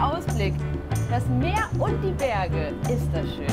Ausblick. Das Meer und die Berge, ist das schön.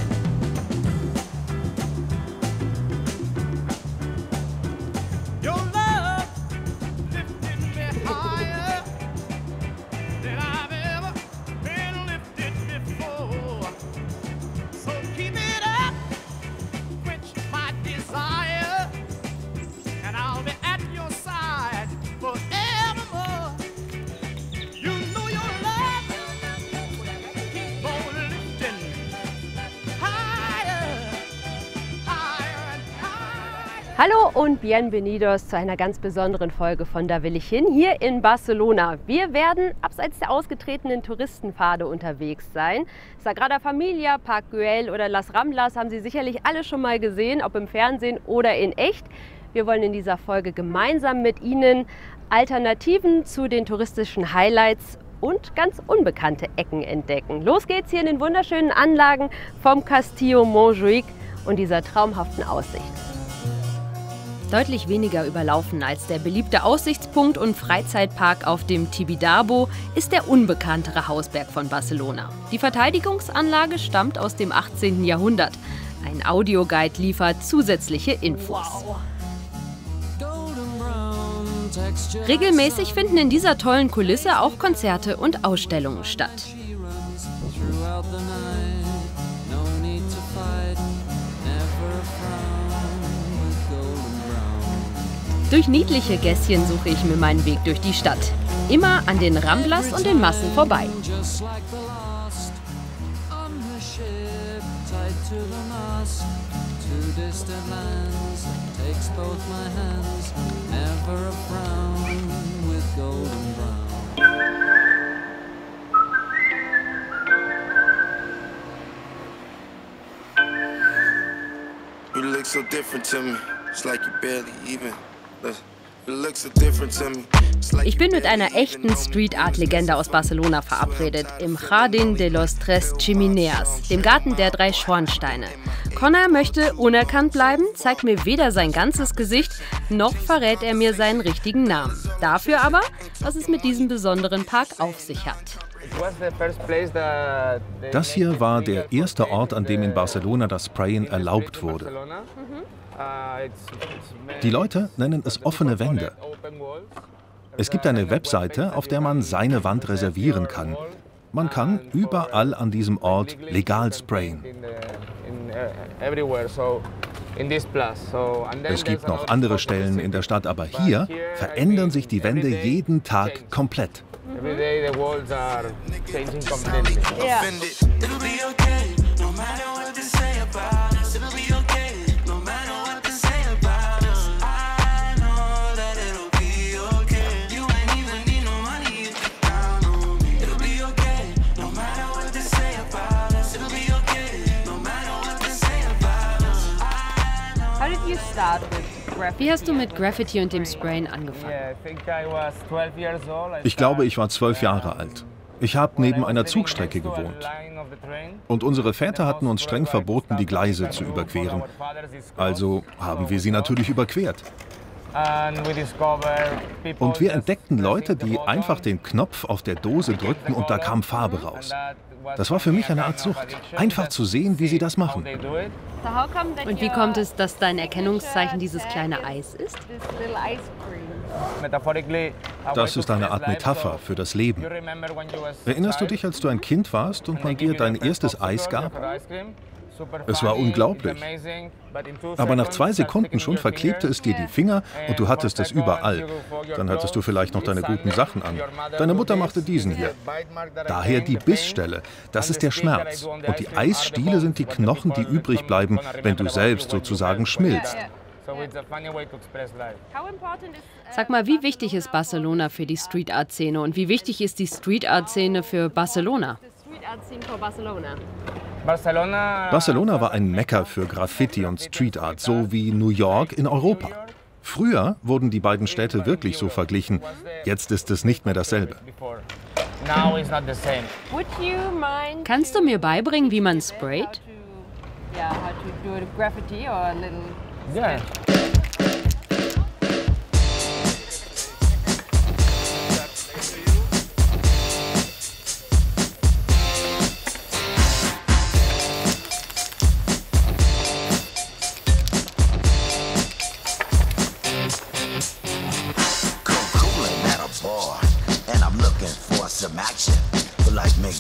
Hallo und bienvenidos zu einer ganz besonderen Folge von Da will ich hin, hier in Barcelona. Wir werden abseits der ausgetretenen Touristenpfade unterwegs sein. Sagrada Familia, Park Güell oder Las Ramblas haben Sie sicherlich alle schon mal gesehen, ob im Fernsehen oder in echt. Wir wollen in dieser Folge gemeinsam mit Ihnen Alternativen zu den touristischen Highlights und ganz unbekannte Ecken entdecken. Los geht's hier in den wunderschönen Anlagen vom Castillo Montjuïc und dieser traumhaften Aussicht. Deutlich weniger überlaufen als der beliebte Aussichtspunkt und Freizeitpark auf dem Tibidabo ist der unbekanntere Hausberg von Barcelona. Die Verteidigungsanlage stammt aus dem 18. Jahrhundert. Ein Audioguide liefert zusätzliche Infos. Regelmäßig finden in dieser tollen Kulisse auch Konzerte und Ausstellungen statt. Durch niedliche Gässchen suche ich mir meinen Weg durch die Stadt. Immer an den Ramblas und den Massen vorbei. You look so different to me. It's like you barely even. Ich bin mit einer echten Street-Art-Legende aus Barcelona verabredet, im Jardín de los Tres Chimeneas, dem Garten der drei Schornsteine. Connor möchte unerkannt bleiben, zeigt mir weder sein ganzes Gesicht, noch verrät er mir seinen richtigen Namen. Dafür aber, was es mit diesem besonderen Park auf sich hat. Das hier war der erste Ort, an dem in Barcelona das Sprayen erlaubt wurde. Die Leute nennen es offene Wände. Es gibt eine Webseite, auf der man seine Wand reservieren kann. Man kann überall an diesem Ort legal sprayen. Es gibt noch andere Stellen in der Stadt, aber hier verändern sich die Wände jeden Tag komplett. Wie hast du mit Graffiti und dem Sprayen angefangen? Ich glaube, ich war 12 Jahre alt. Ich habe neben einer Zugstrecke gewohnt. Und unsere Väter hatten uns streng verboten, die Gleise zu überqueren. Also haben wir sie natürlich überquert. Und wir entdeckten Leute, die einfach den Knopf auf der Dose drückten und da kam Farbe raus. Das war für mich eine Art Sucht, einfach zu sehen, wie sie das machen. Und wie kommt es, dass dein Erkennungszeichen dieses kleine Eis ist? Das ist eine Art Metapher für das Leben. Erinnerst du dich, als du ein Kind warst und man dir dein erstes Eis gab? Es war unglaublich. Aber nach 2 Sekunden schon verklebte es dir die Finger und du hattest es überall. Dann hattest du vielleicht noch deine guten Sachen an. Deine Mutter machte diesen hier. Daher die Bissstelle. Das ist der Schmerz. Und die Eisstiele sind die Knochen, die übrig bleiben, wenn du selbst sozusagen schmilzt. Sag mal, wie wichtig ist Barcelona für die Street-Art-Szene und wie wichtig ist die Street-Art-Szene für Barcelona? Barcelona war ein Mekka für Graffiti und Street Art, so wie New York in Europa. Früher wurden die beiden Städte wirklich so verglichen, jetzt ist es nicht mehr dasselbe. Kannst du mir beibringen, wie man sprayt? Yeah.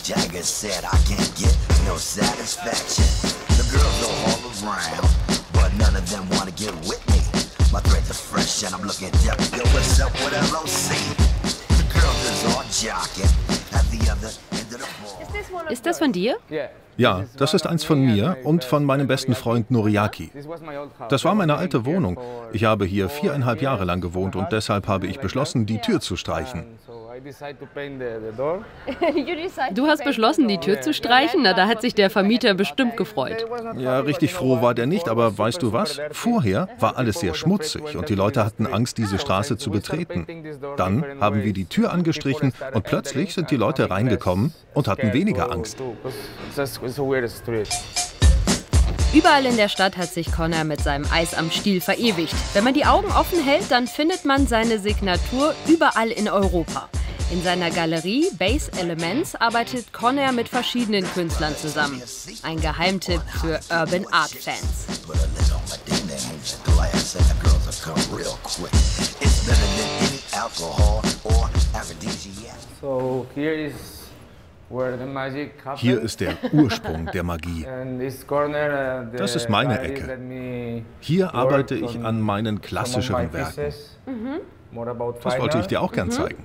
Jagger said I can't get no satisfaction. The girls are all around, but none of them wanna get with me. My threads are fresh and I'm looking deaf. Yo, what's up with LOC? The girls is all jocking at the other end of the ball. Ist das von dir? Ja, das ist eins von mir und von meinem besten Freund Noriaki. Das war meine alte Wohnung. Ich habe hier 4,5 Jahre lang gewohnt und deshalb habe ich beschlossen, die Tür zu streichen. Du hast beschlossen, die Tür zu streichen? Na, da hat sich der Vermieter bestimmt gefreut. Ja, richtig froh war der nicht, aber weißt du was? Vorher war alles sehr schmutzig und die Leute hatten Angst, diese Straße zu betreten. Dann haben wir die Tür angestrichen und plötzlich sind die Leute reingekommen und hatten weniger Angst. Überall in der Stadt hat sich Connor mit seinem Eis am Stiel verewigt. Wenn man die Augen offen hält, dann findet man seine Signatur überall in Europa. In seiner Galerie Base Elements arbeitet Connor mit verschiedenen Künstlern zusammen. Ein Geheimtipp für Urban Art Fans. Hier ist der Ursprung der Magie. Das ist meine Ecke. Hier arbeite ich an meinen klassischeren Werken. Das wollte ich dir auch gern zeigen.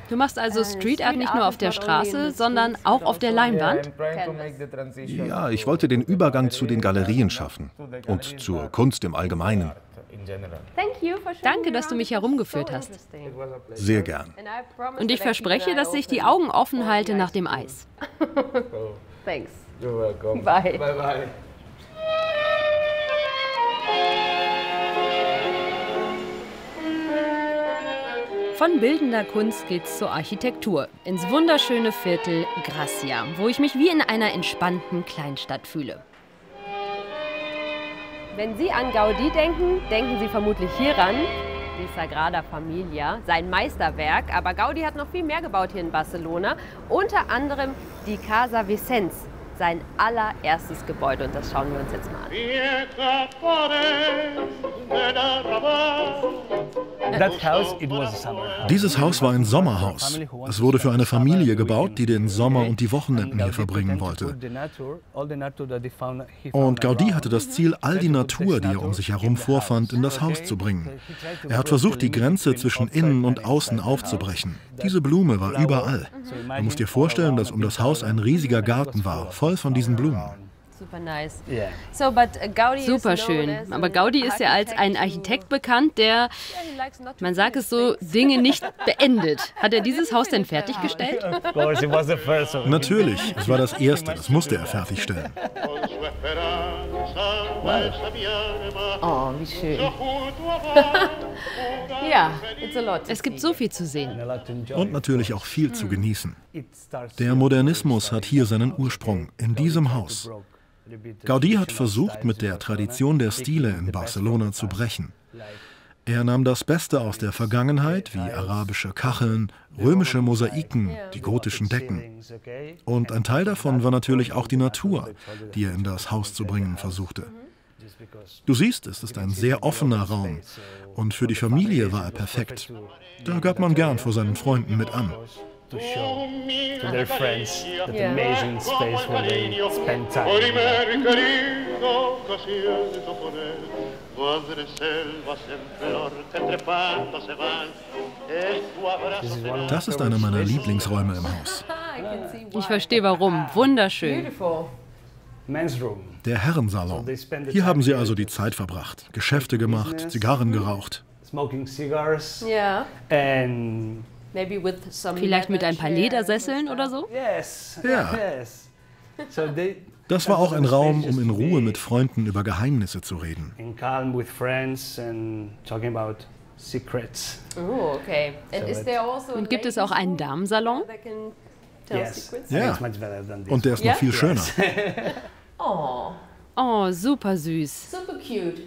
Du machst also Street Art nicht nur auf der Straße, sondern auch auf der Leinwand? Ja, ich wollte den Übergang zu den Galerien schaffen und zur Kunst im Allgemeinen. Danke, dass du mich herumgeführt hast. Sehr gern. Und ich verspreche, dass ich die Augen offen halte nach dem Eis. Thanks. You're welcome. Bye. Bye bye. Von bildender Kunst geht's zur Architektur, ins wunderschöne Viertel Gracia, wo ich mich wie in einer entspannten Kleinstadt fühle. Wenn Sie an Gaudí denken, denken Sie vermutlich hieran, die Sagrada Familia, sein Meisterwerk. Aber Gaudí hat noch viel mehr gebaut hier in Barcelona, unter anderem die Casa Vicens, sein allererstes Gebäude. Und das schauen wir uns jetzt mal an. Dieses Haus war ein Sommerhaus. Es wurde für eine Familie gebaut, die den Sommer und die Wochenenden hier verbringen wollte. Und Gaudí hatte das Ziel, all die Natur, die er um sich herum vorfand, in das Haus zu bringen. Er hat versucht, die Grenze zwischen innen und außen aufzubrechen. Diese Blume war überall. Du musst dir vorstellen, dass um das Haus ein riesiger Garten war, voll von diesen Blumen. Super nice. Super schön. Aber Gaudí ist ja als ein Architekt bekannt, der, man sagt es so, Dinge nicht beendet. Hat er dieses Haus denn fertiggestellt? Natürlich, es war das erste, das musste er fertigstellen. Oh, wie schön. Ja, it's a lot. Es gibt so viel zu sehen. Und natürlich auch viel zu genießen. Der Modernismus hat hier seinen Ursprung, in diesem Haus. Gaudí hat versucht, mit der Tradition der Stile in Barcelona zu brechen. Er nahm das Beste aus der Vergangenheit, wie arabische Kacheln, römische Mosaiken, die gotischen Decken. Und ein Teil davon war natürlich auch die Natur, die er in das Haus zu bringen versuchte. Du siehst, es ist ein sehr offener Raum und für die Familie war er perfekt. Da gab man gern vor seinen Freunden mit an. To show to their friends that amazing space where they spend time. Das ist einer meiner Lieblingsräume im Haus. Ich verstehe warum. Wunderschön. Der Herrensalon. Hier haben sie also die Zeit verbracht, Geschäfte gemacht, Zigarren geraucht. Vielleicht mit ein paar Ledersesseln oder so? Ja. Das war auch ein Raum, um in Ruhe mit Freunden über Geheimnisse zu reden. Oh, okay. Und gibt es auch einen Damensalon? Ja. Und der ist noch viel schöner. Oh, super süß. Super cute.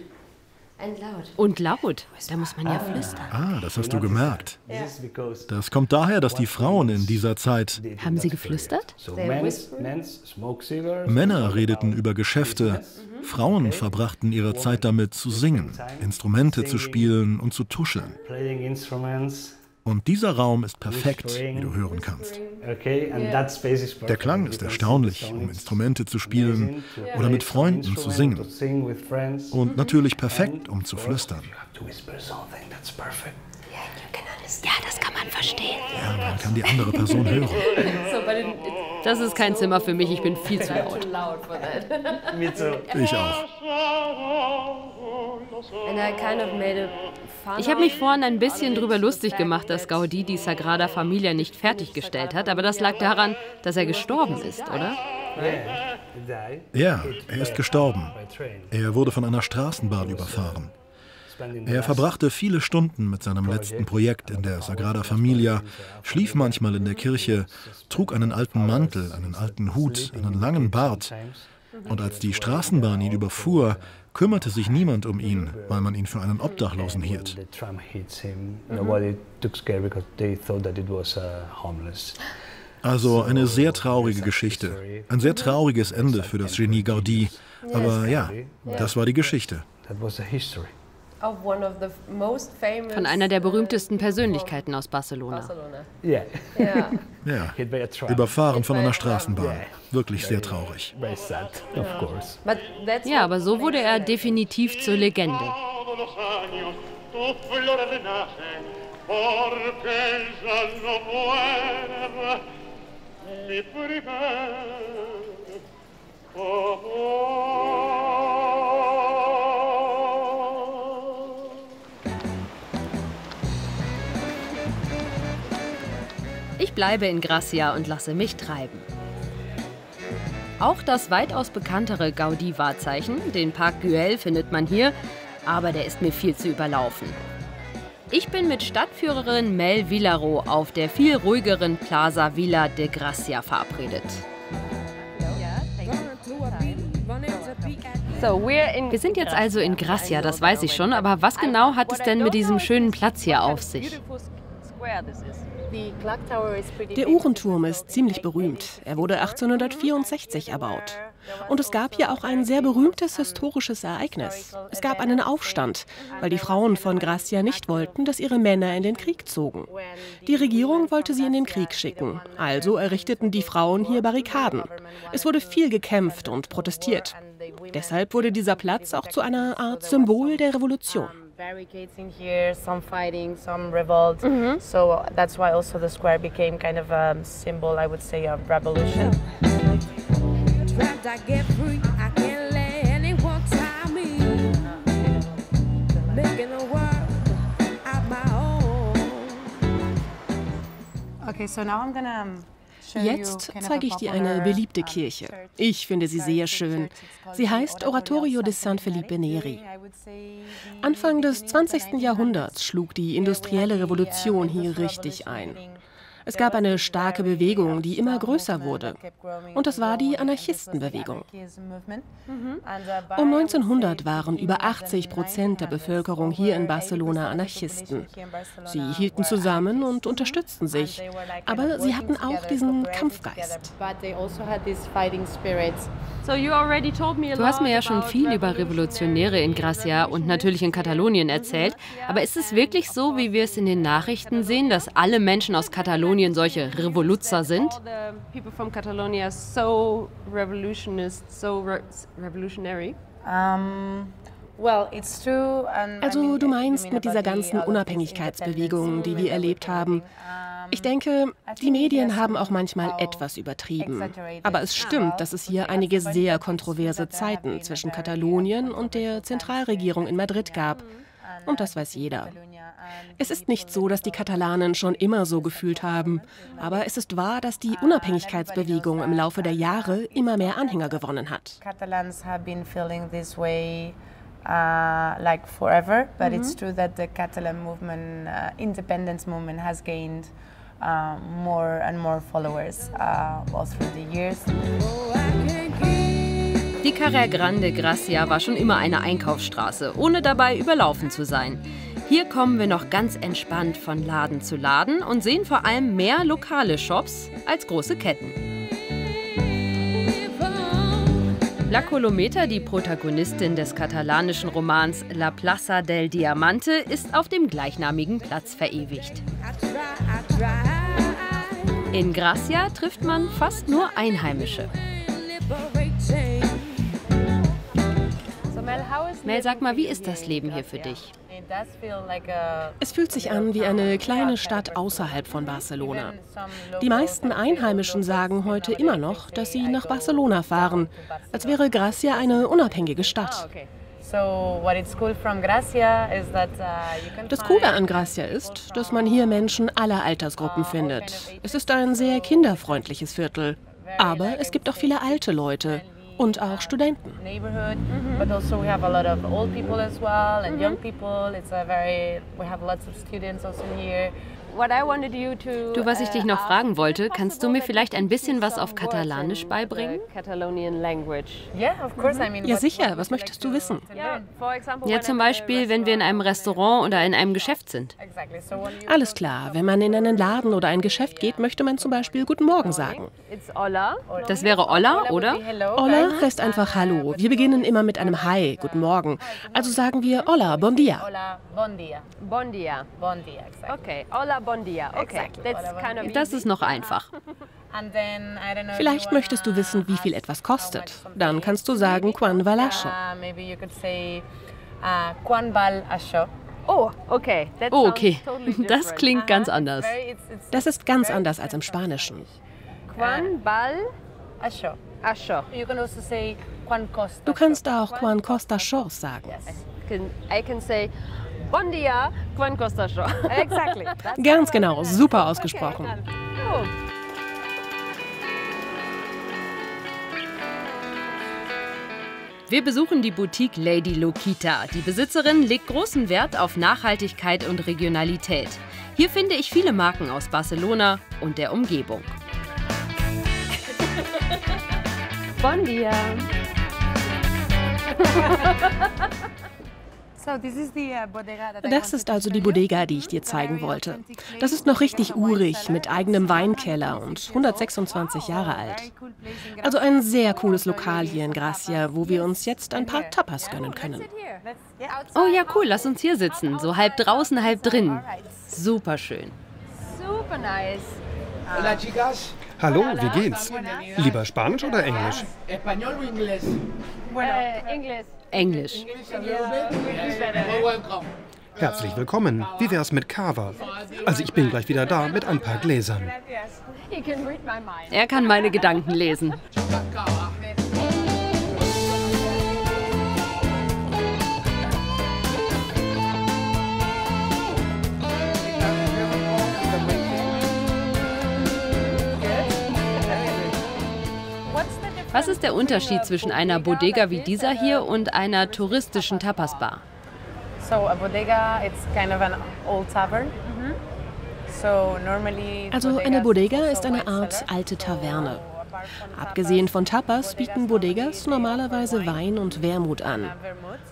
Und laut. Da muss man ja flüstern. Ah, das hast du gemerkt. Das kommt daher, dass die Frauen in dieser Zeit... Haben sie geflüstert? Männer redeten über Geschäfte. Frauen verbrachten ihre Zeit damit zu singen, Instrumente zu spielen und zu tuscheln. Und dieser Raum ist perfekt, wie du hören kannst. Der Klang ist erstaunlich, um Instrumente zu spielen oder mit Freunden zu singen. Und natürlich perfekt, um zu flüstern. Ja, das kann man verstehen. Ja, man kann die andere Person hören. Das ist kein Zimmer für mich, ich bin viel zu laut. Ich auch. Ich habe mich vorhin ein bisschen drüber lustig gemacht, dass Gaudí die Sagrada Familia nicht fertiggestellt hat, aber das lag daran, dass er gestorben ist, oder? Ja, er ist gestorben. Er wurde von einer Straßenbahn überfahren. Er verbrachte viele Stunden mit seinem letzten Projekt in der Sagrada Familia, schlief manchmal in der Kirche, trug einen alten Mantel, einen alten Hut, einen langen Bart. Und als die Straßenbahn ihn überfuhr, kümmerte sich niemand um ihn, weil man ihn für einen Obdachlosen hielt. Also eine sehr traurige Geschichte. Ein sehr trauriges Ende für das Genie Gaudí. Aber ja, das war die Geschichte. Von einer der berühmtesten Persönlichkeiten aus Barcelona. Ja, überfahren von einer Straßenbahn. Wirklich sehr traurig. Ja, aber so wurde er definitiv zur Legende. Ich bleibe in Gracia und lasse mich treiben. Auch das weitaus bekanntere Gaudí-Wahrzeichen, den Parc Güell, findet man hier, aber der ist mir viel zu überlaufen. Ich bin mit Stadtführerin Mel Villaró auf der viel ruhigeren Plaza Vila de Gracia verabredet. Wir sind jetzt also in Gracia, das weiß ich schon, aber was genau hat es denn mit diesem schönen Platz hier auf sich? Der Uhrenturm ist ziemlich berühmt. Er wurde 1864 erbaut. Und es gab hier auch ein sehr berühmtes historisches Ereignis. Es gab einen Aufstand, weil die Frauen von Gracia nicht wollten, dass ihre Männer in den Krieg zogen. Die Regierung wollte sie in den Krieg schicken. Also errichteten die Frauen hier Barrikaden. Es wurde viel gekämpft und protestiert. Deshalb wurde dieser Platz auch zu einer Art Symbol der Revolution. Barricades in here, some fighting, some revolt. So that's why also the square became kind of a symbol, I would say, of revolution. Okay, so now I'm gonna Jetzt zeige ich dir eine beliebte Kirche. Ich finde sie sehr schön. Sie heißt Oratorio de San Felipe Neri. Anfang des 20. Jahrhunderts schlug die industrielle Revolution hier richtig ein. Es gab eine starke Bewegung, die immer größer wurde. Und das war die Anarchistenbewegung. Um 1900 waren über 80% der Bevölkerung hier in Barcelona Anarchisten. Sie hielten zusammen und unterstützten sich. Aber sie hatten auch diesen Kampfgeist. Du hast mir ja schon viel über Revolutionäre in Gracia und natürlich in Katalonien erzählt. Aber ist es wirklich so, wie wir es in den Nachrichten sehen, dass alle Menschen aus Katalonien solche Revoluzer sind? Also du meinst mit dieser ganzen Unabhängigkeitsbewegung, die wir erlebt haben. Ich denke, die Medien haben auch manchmal etwas übertrieben. Aber es stimmt, dass es hier einige sehr kontroverse Zeiten zwischen Katalonien und der Zentralregierung in Madrid gab. Und das weiß jeder. Es ist nicht so, dass die Katalanen schon immer so gefühlt haben. Aber es ist wahr, dass die Unabhängigkeitsbewegung im Laufe der Jahre immer mehr Anhänger gewonnen hat. Catalans have been feeling this way like forever, but it's true that the Catalan movement, independence movement, has gained more and more followers all through the years. Die Carrer Grande Gracia war schon immer eine Einkaufsstraße, ohne dabei überlaufen zu sein. Hier kommen wir noch ganz entspannt von Laden zu Laden und sehen vor allem mehr lokale Shops als große Ketten. La Colometa, die Protagonistin des katalanischen Romans La Plaza del Diamante, ist auf dem gleichnamigen Platz verewigt. In Gracia trifft man fast nur Einheimische. Mel, sag mal, wie ist das Leben hier für dich? Es fühlt sich an wie eine kleine Stadt außerhalb von Barcelona. Die meisten Einheimischen sagen heute immer noch, dass sie nach Barcelona fahren, als wäre Gracia eine unabhängige Stadt. Das Coole an Gracia ist, dass man hier Menschen aller Altersgruppen findet. Es ist ein sehr kinderfreundliches Viertel, aber es gibt auch viele alte Leute und auch Studenten. Du, was ich dich noch fragen wollte, kannst du mir vielleicht ein bisschen was auf Katalanisch beibringen? Ja, sicher. Was möchtest du wissen? Ja, zum Beispiel, wenn wir in einem Restaurant oder in einem Geschäft sind. Alles klar. Wenn man in einen Laden oder ein Geschäft geht, möchte man zum Beispiel Guten Morgen sagen. Das wäre Hola, oder? Hola heißt einfach Hallo. Wir beginnen immer mit einem Hi, Guten Morgen. Also sagen wir Hola, bon dia. Bon dia. Okay, hola, bon dia. Okay, das ist noch einfach. Vielleicht möchtest du wissen, wie viel etwas kostet. Dann kannst du sagen, Quan val això? Oh, okay. Das klingt ganz anders. Das ist ganz anders als im Spanischen. Quan val això. Du kannst auch Quan costa això sagen. I can say bon dia, quan costa això. Exactly. Ganz genau, super ausgesprochen. Oh. Wir besuchen die Boutique Lady Loquita. Die Besitzerin legt großen Wert auf Nachhaltigkeit und Regionalität. Hier finde ich viele Marken aus Barcelona und der Umgebung. Bon dia. Das ist also die Bodega, die ich dir zeigen wollte. Das ist noch richtig urig, mit eigenem Weinkeller und 126 Jahre alt. Also ein sehr cooles Lokal hier in Gracia, wo wir uns jetzt ein paar Tapas gönnen können. Oh ja, cool, lass uns hier sitzen. So halb draußen, halb drin. Super schön. Super nice. Hola, chicas. Hallo, wie geht's? Lieber Spanisch oder Englisch? Englisch. Herzlich willkommen. Wie wär's mit Cava? Also ich bin gleich wieder da mit ein paar Gläsern. Er kann meine Gedanken lesen. Was ist der Unterschied zwischen einer Bodega wie dieser hier und einer touristischen Tapasbar? Also eine Bodega ist eine Art alte Taverne. Abgesehen von Tapas bieten Bodegas normalerweise Wein und Wermut an.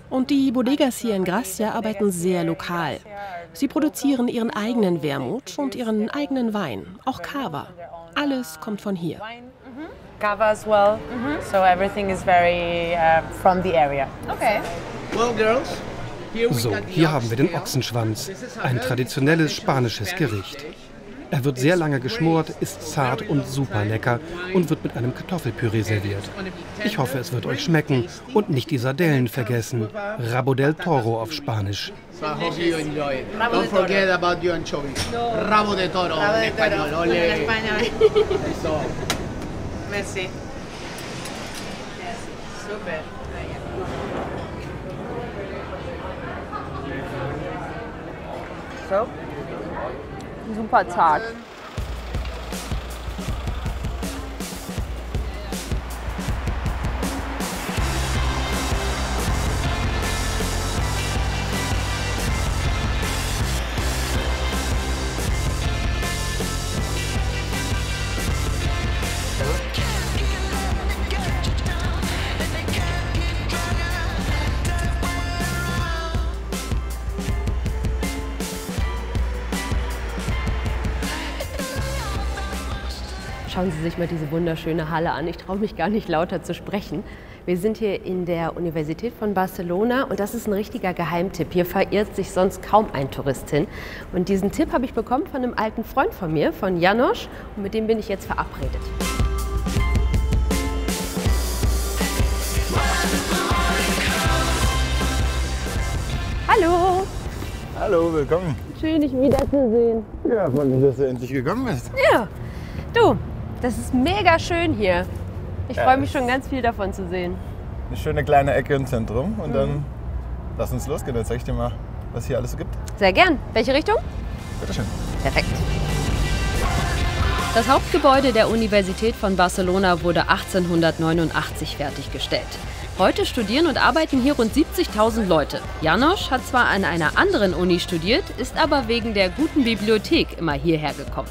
Und die Bodegas hier in Gracia arbeiten sehr lokal. Sie produzieren ihren eigenen Wermut und ihren eigenen Wein, auch Cava. Alles kommt von hier. Cava as well, so everything is very from the area. Okay. Well, girls, so, hier haben wir den Ochsenschwanz, ein traditionelles spanisches Gericht. Er wird sehr lange geschmort, ist zart und super lecker und wird mit einem Kartoffelpüree serviert. Ich hoffe, es wird euch schmecken und nicht die Sardellen vergessen. Rabo del Toro auf Spanisch. Don't forget about your anchovies. Rabo de Toro en español. Ole. Merci. Yes. Super. So. Super zart. Schauen Sie sich mal diese wunderschöne Halle an. Ich traue mich gar nicht lauter zu sprechen. Wir sind hier in der Universität von Barcelona und das ist ein richtiger Geheimtipp. Hier verirrt sich sonst kaum ein Tourist hin. Und diesen Tipp habe ich bekommen von einem alten Freund von mir, von János, und mit dem bin ich jetzt verabredet. Hallo! Hallo, willkommen. Schön, dich wiederzusehen. Ja, freut mich, dass du endlich gekommen bist. Ja, du, das ist mega schön hier. Ich freue mich schon ganz viel davon zu sehen. Eine schöne kleine Ecke im Zentrum und dann lass uns losgehen. Dann zeig ich dir mal, was hier alles so gibt. Sehr gern. Welche Richtung? Bitteschön. Perfekt. Das Hauptgebäude der Universität von Barcelona wurde 1889 fertiggestellt. Heute studieren und arbeiten hier rund 70.000 Leute. János hat zwar an einer anderen Uni studiert, ist aber wegen der guten Bibliothek immer hierher gekommen.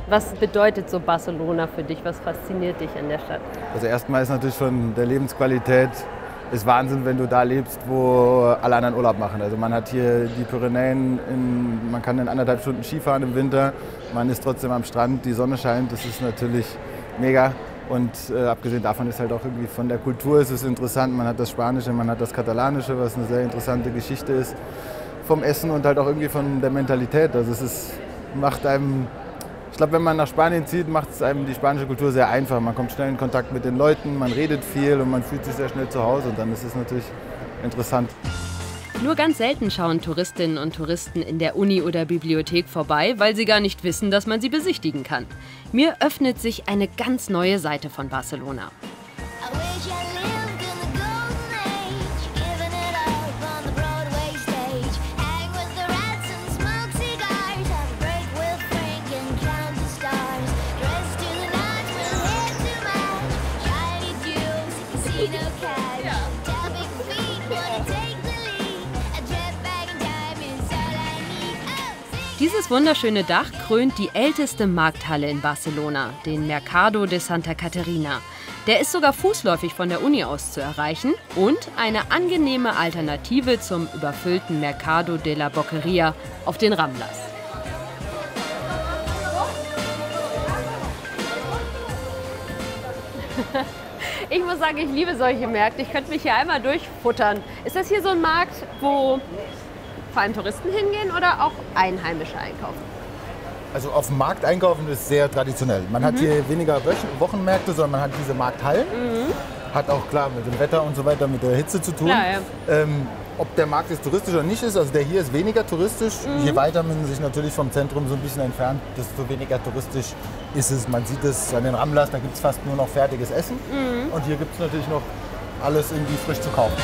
Was bedeutet so Barcelona für dich? Was fasziniert dich an der Stadt? Also erstmal ist natürlich von der Lebensqualität ist Wahnsinn, wenn du da lebst, wo alle anderen Urlaub machen. Also man hat hier die Pyrenäen, man kann in 1,5 Stunden Skifahren im Winter, man ist trotzdem am Strand, die Sonne scheint, das ist natürlich mega. Und abgesehen davon ist halt auch irgendwie von der Kultur ist es interessant. Man hat das Spanische, man hat das Katalanische, was eine sehr interessante Geschichte ist. Vom Essen und halt auch irgendwie von der Mentalität. Also macht einem, ich glaube, wenn man nach Spanien zieht, macht es einem die spanische Kultur sehr einfach. Man kommt schnell in Kontakt mit den Leuten, man redet viel und man fühlt sich sehr schnell zu Hause. Und dann ist es natürlich interessant. Nur ganz selten schauen Touristinnen und Touristen in der Uni oder Bibliothek vorbei, weil sie gar nicht wissen, dass man sie besichtigen kann. Mir öffnet sich eine ganz neue Seite von Barcelona. Dieses wunderschöne Dach krönt die älteste Markthalle in Barcelona, den Mercado de Santa Caterina. Der ist sogar fußläufig von der Uni aus zu erreichen und eine angenehme Alternative zum überfüllten Mercado de la Boqueria auf den Ramblas. Ich muss sagen, ich liebe solche Märkte. Ich könnte mich hier einmal durchfuttern. Ist das hier so ein Markt, wo vor allem Touristen hingehen oder auch Einheimische einkaufen? Also auf dem Markt einkaufen ist sehr traditionell. Man hat hier weniger Wochenmärkte, sondern man hat diese Markthallen. Hat auch klar mit dem Wetter und so weiter, mit der Hitze zu tun. Klar, ja. Ob der Markt jetzt touristisch oder nicht ist, also der hier ist weniger touristisch. Je weiter man sich natürlich vom Zentrum so ein bisschen entfernt, desto weniger touristisch ist es. Man sieht es an den Ramblas, da gibt es fast nur noch fertiges Essen. Und hier gibt es natürlich noch alles irgendwie frisch zu kaufen.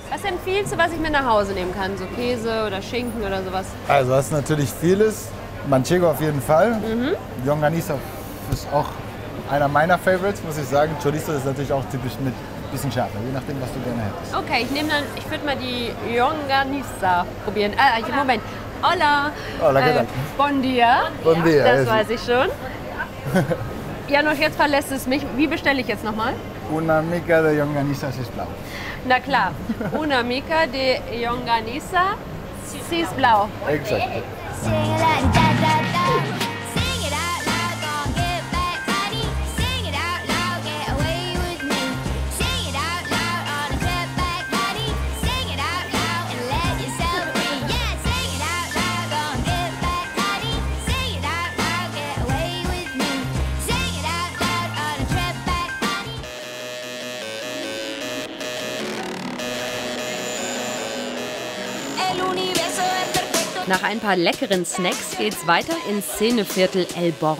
Was empfiehlst du, was ich mir nach Hause nehmen kann? So Käse oder Schinken oder sowas? Also hast natürlich vieles. Manchego auf jeden Fall. Longaniza ist auch einer meiner Favorites, muss ich sagen. Chorizo ist natürlich auch typisch mit ein bisschen schärfer, je nachdem, was du gerne hättest. Okay, ich würde mal die Longaniza probieren. Moment. Hola. Hola, ¿qué tal? Bon dia. Bon dia. Das weiß ich schon. Ja, noch jetzt verlässt es mich. Wie bestelle ich jetzt nochmal? Una mica de longaniza, sisplau. Na klar. Una mica de longaniza, sisplau. Exakt. Nach ein paar leckeren Snacks geht's weiter ins Szeneviertel El Born.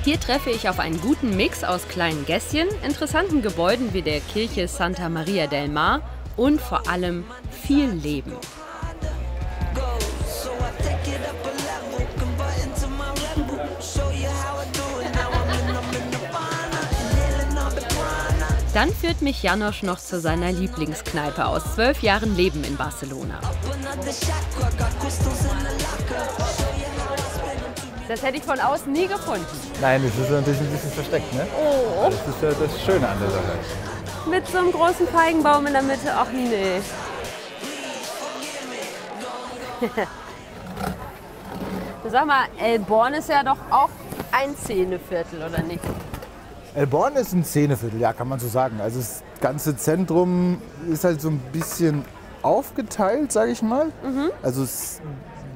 Hier treffe ich auf einen guten Mix aus kleinen Gässchen, interessanten Gebäuden wie der Kirche Santa Maria del Mar und vor allem viel Leben. Show you how Dann führt mich Janosch noch zu seiner Lieblingskneipe aus 12 Jahren Leben in Barcelona. Das hätte ich von außen nie gefunden. Nein, das ist natürlich ein bisschen versteckt, ne? Oh. Das ist ja das Schöne an der Sache. Mit so einem großen Feigenbaum in der Mitte. Ach nee. Sag mal, El Born ist ja doch auch ein Szeneviertel, oder nicht? El Born ist ein Szeneviertel, ja, kann man so sagen. Also das ganze Zentrum ist halt so ein bisschen aufgeteilt, sage ich mal. Also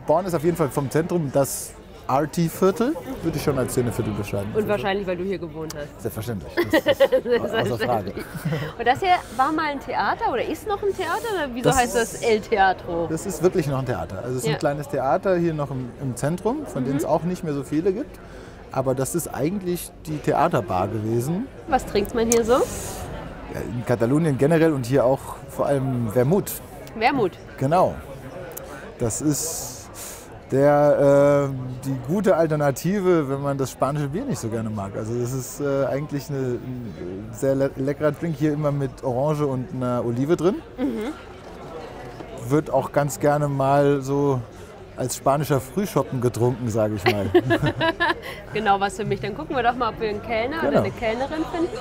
Born ist auf jeden Fall vom Zentrum das Arty-Viertel, würde ich schon als Szeneviertel beschreiben. Und wahrscheinlich, weil du hier gewohnt hast. Selbstverständlich, das ist außer Frage. Und das hier war mal ein Theater oder ist noch ein Theater? Oder wieso heißt das El Teatro? Das ist wirklich noch ein Theater. Also es ist ein kleines Theater hier noch im Zentrum, von denen es auch nicht mehr so viele gibt. Aber das ist eigentlich die Theaterbar gewesen. Was trinkt man hier so? Ja, in Katalonien generell und hier auch vor allem Vermut. Vermut? Genau. Das ist die gute Alternative, wenn man das spanische Bier nicht so gerne mag. Also das ist eigentlich ein sehr leckerer Drink, hier immer mit Orange und einer Olive drin. Wird auch ganz gerne mal so als spanischer Frühschoppen getrunken, sage ich mal. Genau, was für mich. Dann gucken wir doch mal, ob wir einen Kellner oder eine Kellnerin finden.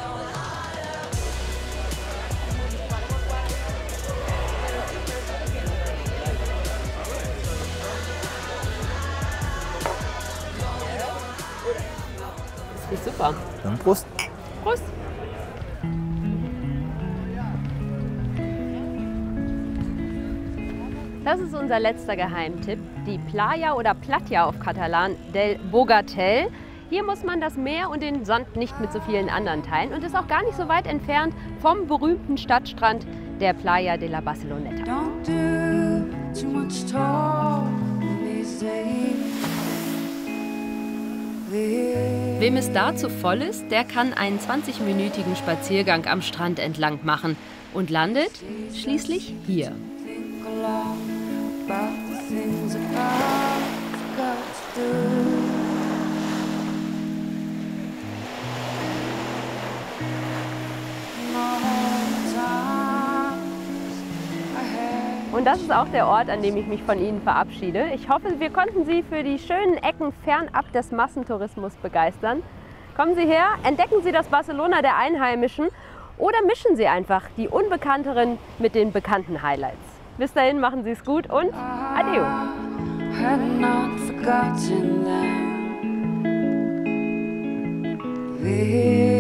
Das ist super. Dann Prost. Prost. Das ist unser letzter Geheimtipp, die Playa oder Platja auf Katalan del Bogatel. Hier muss man das Meer und den Sand nicht mit so vielen anderen teilen und ist auch gar nicht so weit entfernt vom berühmten Stadtstrand der Playa de la Barceloneta. Wem es da zu voll ist, der kann einen 20-minütigen Spaziergang am Strand entlang machen und landet schließlich hier. Und das ist auch der Ort, an dem ich mich von Ihnen verabschiede. Ich hoffe, wir konnten Sie für die schönen Ecken fernab des Massentourismus begeistern. Kommen Sie her, entdecken Sie das Barcelona der Einheimischen oder mischen Sie einfach die unbekannteren mit den bekannten Highlights. Bis dahin, machen Sie es gut und adieu. Had not forgotten them.